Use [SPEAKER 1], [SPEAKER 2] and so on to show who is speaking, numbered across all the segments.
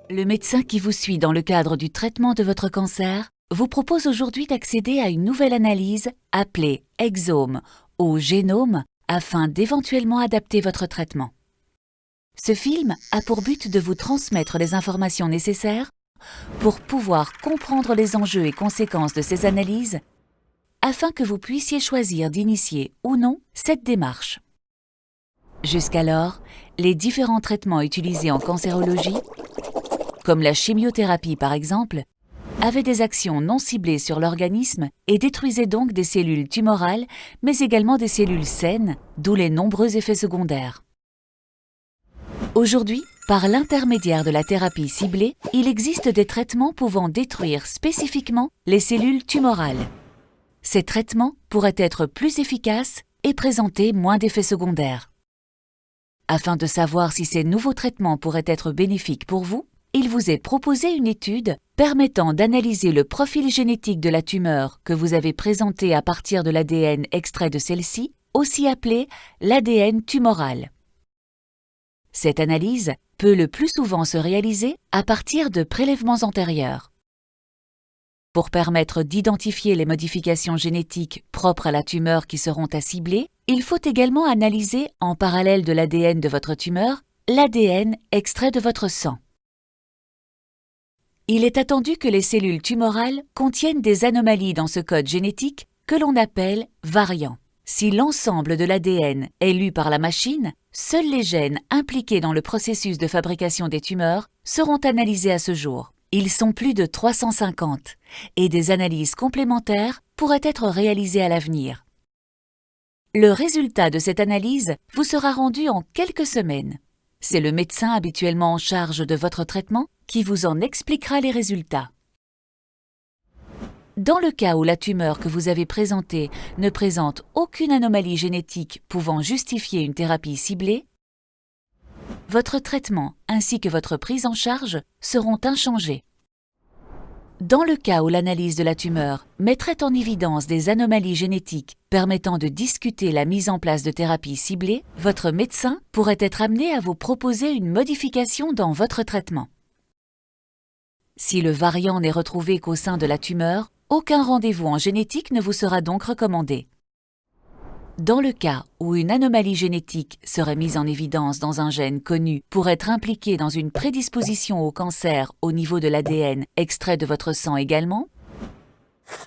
[SPEAKER 1] Le médecin qui vous suit dans le cadre du traitement de votre cancer vous propose aujourd'hui d'accéder à une nouvelle analyse appelée exome ou génome afin d'éventuellement adapter votre traitement. Ce film a pour but de vous transmettre les informations nécessaires pour pouvoir comprendre les enjeux et conséquences de ces analyses afin que vous puissiez choisir d'initier ou non cette démarche. Jusqu'alors, les différents traitements utilisés en cancérologie, comme la chimiothérapie par exemple, avaient des actions non ciblées sur l'organisme et détruisaient donc des cellules tumorales, mais également des cellules saines, d'où les nombreux effets secondaires. Aujourd'hui, par l'intermédiaire de la thérapie ciblée, il existe des traitements pouvant détruire spécifiquement les cellules tumorales. Ces traitements pourraient être plus efficaces et présenter moins d'effets secondaires. Afin de savoir si ces nouveaux traitements pourraient être bénéfiques pour vous, il vous est proposé une étude permettant d'analyser le profil génétique de la tumeur que vous avez présenté à partir de l'ADN extrait de celle-ci, aussi appelé l'ADN tumoral. Cette analyse peut le plus souvent se réaliser à partir de prélèvements antérieurs. Pour permettre d'identifier les modifications génétiques propres à la tumeur qui seront à cibler, il faut également analyser, en parallèle de l'ADN de votre tumeur, l'ADN extrait de votre sang. Il est attendu que les cellules tumorales contiennent des anomalies dans ce code génétique que l'on appelle variants. Si l'ensemble de l'ADN est lu par la machine, seuls les gènes impliqués dans le processus de fabrication des tumeurs seront analysés à ce jour. Ils sont plus de 350 et des analyses complémentaires pourraient être réalisées à l'avenir. Le résultat de cette analyse vous sera rendu en quelques semaines. C'est le médecin habituellement en charge de votre traitement qui vous en expliquera les résultats. Dans le cas où la tumeur que vous avez présentée ne présente aucune anomalie génétique pouvant justifier une thérapie ciblée, votre traitement ainsi que votre prise en charge seront inchangés. Dans le cas où l'analyse de la tumeur mettrait en évidence des anomalies génétiques permettant de discuter la mise en place de thérapies ciblées, votre médecin pourrait être amené à vous proposer une modification dans votre traitement. Si le variant n'est retrouvé qu'au sein de la tumeur, aucun rendez-vous en génétique ne vous sera donc recommandé. Dans le cas où une anomalie génétique serait mise en évidence dans un gène connu pour être impliqué dans une prédisposition au cancer au niveau de l'ADN extrait de votre sang également,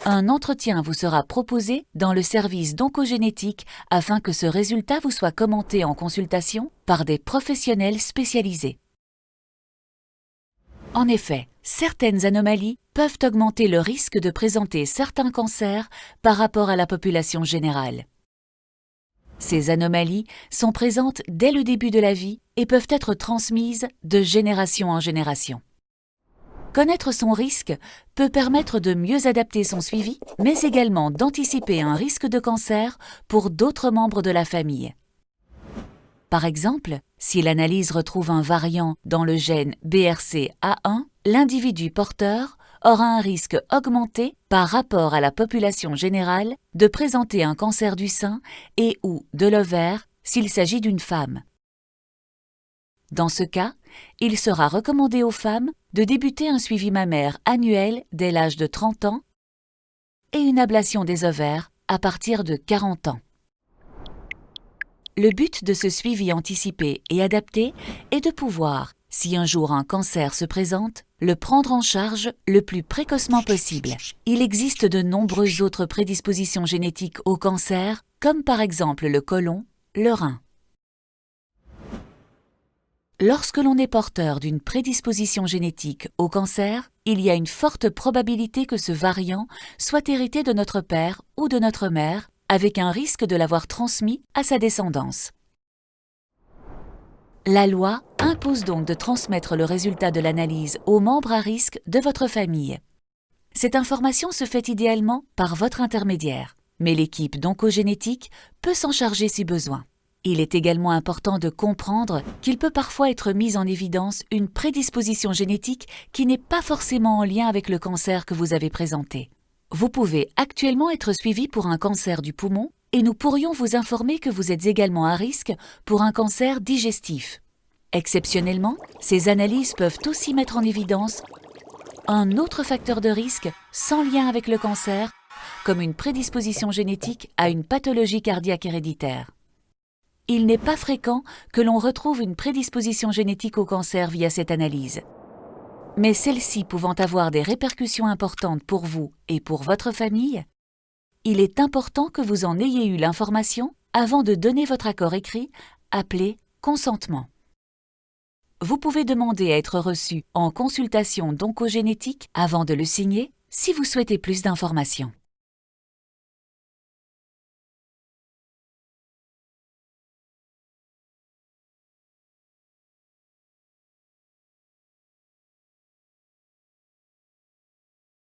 [SPEAKER 1] un entretien vous sera proposé dans le service d'oncogénétique afin que ce résultat vous soit commenté en consultation par des professionnels spécialisés. En effet, certaines anomalies peuvent augmenter le risque de présenter certains cancers par rapport à la population générale. Ces anomalies sont présentes dès le début de la vie et peuvent être transmises de génération en génération. Connaître son risque peut permettre de mieux adapter son suivi, mais également d'anticiper un risque de cancer pour d'autres membres de la famille. Par exemple, si l'analyse retrouve un variant dans le gène BRCA1, l'individu porteur aura un risque augmenté par rapport à la population générale de présenter un cancer du sein et ou de l'ovaire s'il s'agit d'une femme. Dans ce cas, il sera recommandé aux femmes de débuter un suivi mammaire annuel dès l'âge de 30 ans et une ablation des ovaires à partir de 40 ans. Le but de ce suivi anticipé et adapté est de pouvoir, si un jour un cancer se présente, le prendre en charge le plus précocement possible. Il existe de nombreuses autres prédispositions génétiques au cancer, comme par exemple le côlon, le rein. Lorsque l'on est porteur d'une prédisposition génétique au cancer, il y a une forte probabilité que ce variant soit hérité de notre père ou de notre mère, avec un risque de l'avoir transmis à sa descendance. La loi impose donc de transmettre le résultat de l'analyse aux membres à risque de votre famille. Cette information se fait idéalement par votre intermédiaire, mais l'équipe d'oncogénétique peut s'en charger si besoin. Il est également important de comprendre qu'il peut parfois être mis en évidence une prédisposition génétique qui n'est pas forcément en lien avec le cancer que vous avez présenté. Vous pouvez actuellement être suivi pour un cancer du poumon et nous pourrions vous informer que vous êtes également à risque pour un cancer digestif. Exceptionnellement, ces analyses peuvent aussi mettre en évidence un autre facteur de risque sans lien avec le cancer, comme une prédisposition génétique à une pathologie cardiaque héréditaire. Il n'est pas fréquent que l'on retrouve une prédisposition génétique au cancer via cette analyse. Mais celle-ci pouvant avoir des répercussions importantes pour vous et pour votre famille, il est important que vous en ayez eu l'information avant de donner votre accord écrit, appelé consentement. Vous pouvez demander à être reçu en consultation d'oncogénétique avant de le signer si vous souhaitez plus d'informations.